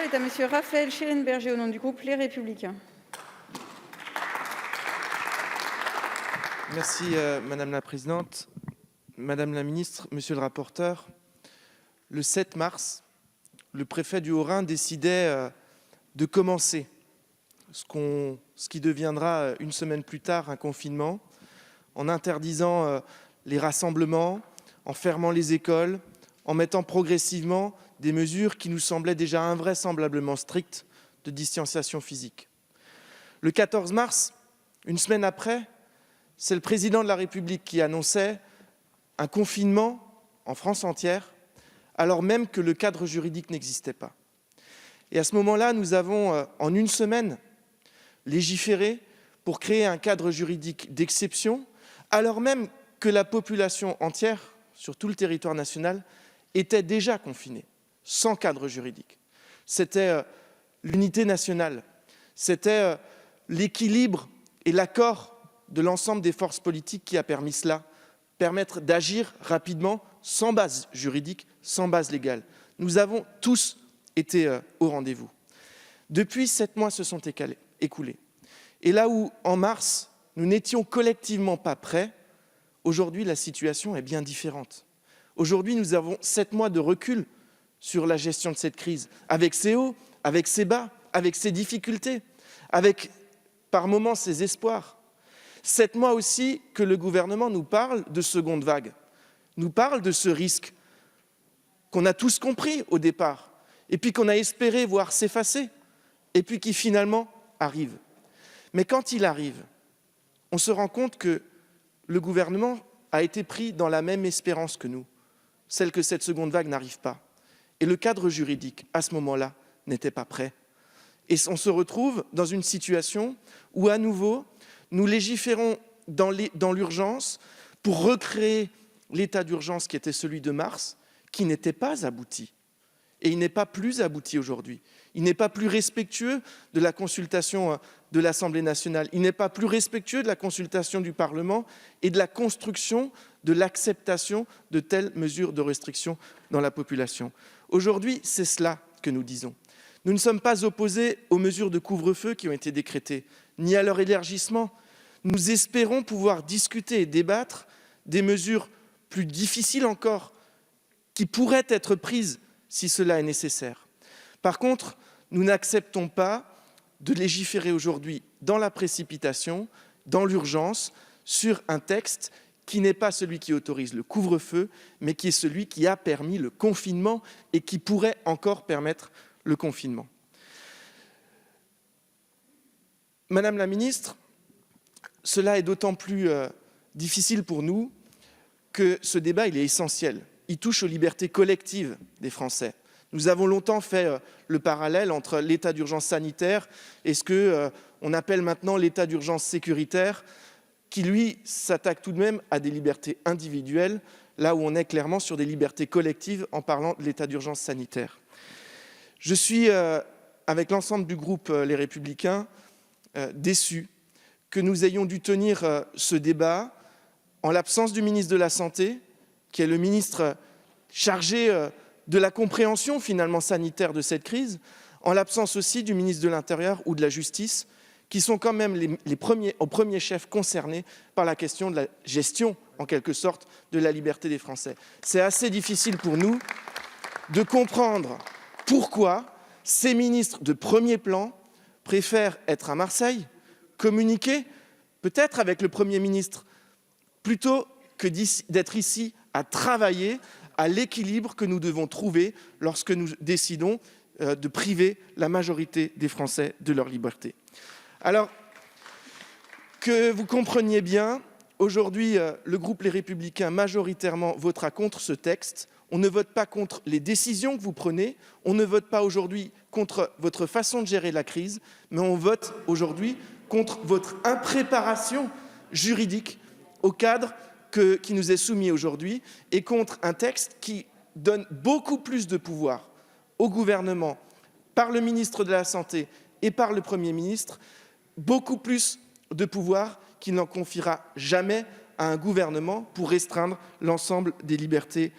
est à Monsieur Raphaël Schellenberger, au nom du groupe Les Républicains. Merci Madame la Présidente, Madame la Ministre, Monsieur le rapporteur. Le 7 mars, le préfet du Haut-Rhin décidait de commencer ce qui deviendra une semaine plus tard un confinement, en interdisant les rassemblements, en fermant les écoles, en mettant progressivement des mesures qui nous semblaient déjà invraisemblablement strictes de distanciation physique. Le 14 mars, une semaine après, c'est le président de la République qui annonçait un confinement en France entière, alors même que le cadre juridique n'existait pas. Et à ce moment-là, nous avons, en une semaine, légiféré pour créer un cadre juridique d'exception, alors même que la population entière, sur tout le territoire national, était déjà confinée, sans cadre juridique. C'était l'unité nationale, c'était l'équilibre et l'accord de l'ensemble des forces politiques qui a permis cela, permettre d'agir rapidement, sans base juridique, sans base légale. Nous avons tous été au rendez-vous. Depuis, 7 mois se sont écoulés. Et là où, en mars, nous n'étions collectivement pas prêts, aujourd'hui, la situation est bien différente. Aujourd'hui, nous avons 7 mois de recul sur la gestion de cette crise, avec ses hauts, avec ses bas, avec ses difficultés, avec, par moments, ses espoirs. 7 mois aussi que le gouvernement nous parle de seconde vague, nous parle de ce risque qu'on a tous compris au départ, et puis qu'on a espéré voir s'effacer, et puis qui finalement arrive. Mais quand il arrive, on se rend compte que le gouvernement a été pris dans la même espérance que nous, celle que cette seconde vague n'arrive pas. Et le cadre juridique, à ce moment-là, n'était pas prêt. Et on se retrouve dans une situation où, à nouveau, nous légiférons dans l'urgence pour recréer l'état d'urgence qui était celui de mars, qui n'était pas abouti. Et il n'est pas plus abouti aujourd'hui. Il n'est pas plus respectueux de la consultation de l'Assemblée nationale. Il n'est pas plus respectueux de la consultation du Parlement et de la construction de l'acceptation de telles mesures de restriction dans la population. Aujourd'hui, c'est cela que nous disons. Nous ne sommes pas opposés aux mesures de couvre-feu qui ont été décrétées, ni à leur élargissement. Nous espérons pouvoir discuter et débattre des mesures plus difficiles encore, qui pourraient être prises si cela est nécessaire. Par contre, nous n'acceptons pas de légiférer aujourd'hui dans la précipitation, dans l'urgence, sur un texte qui n'est pas celui qui autorise le couvre-feu, mais qui est celui qui a permis le confinement et qui pourrait encore permettre le confinement. Madame la ministre, cela est d'autant plus difficile pour nous que ce débat il est essentiel. Il touche aux libertés collectives des Français. Nous avons longtemps fait le parallèle entre l'état d'urgence sanitaire et ce qu'on appelle maintenant l'état d'urgence sécuritaire, qui, lui, s'attaque tout de même à des libertés individuelles, là où on est clairement sur des libertés collectives en parlant de l'état d'urgence sanitaire. Je suis, avec l'ensemble du groupe Les Républicains, déçu que nous ayons dû tenir ce débat en l'absence du ministre de la Santé, qui est le ministre chargé de la compréhension finalement sanitaire de cette crise, en l'absence aussi du ministre de l'Intérieur ou de la Justice, qui sont quand même les premiers chefs concernés par la question de la gestion, en quelque sorte, de la liberté des Français. C'est assez difficile pour nous de comprendre pourquoi ces ministres de premier plan préfèrent être à Marseille, communiquer, peut-être avec le Premier ministre, plutôt que d'être ici à travailler à l'équilibre que nous devons trouver lorsque nous décidons de priver la majorité des Français de leur liberté. Alors, que vous compreniez bien, aujourd'hui, le groupe Les Républicains majoritairement votera contre ce texte. On ne vote pas contre les décisions que vous prenez, on ne vote pas aujourd'hui contre votre façon de gérer la crise, mais on vote aujourd'hui contre votre impréparation juridique au cadre qui nous est soumis aujourd'hui et contre un texte qui donne beaucoup plus de pouvoir au gouvernement par le ministre de la Santé et par le Premier ministre, beaucoup plus de pouvoir qu'il n'en confiera jamais à un gouvernement pour restreindre l'ensemble des libertés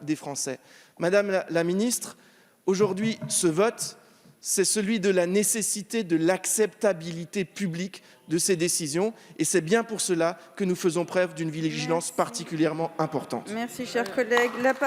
des Français. Madame la ministre, aujourd'hui, ce vote, c'est celui de la nécessité de l'acceptabilité publique de ces décisions. Et c'est bien pour cela que nous faisons preuve d'une vigilance particulièrement importante. Merci, cher collègue.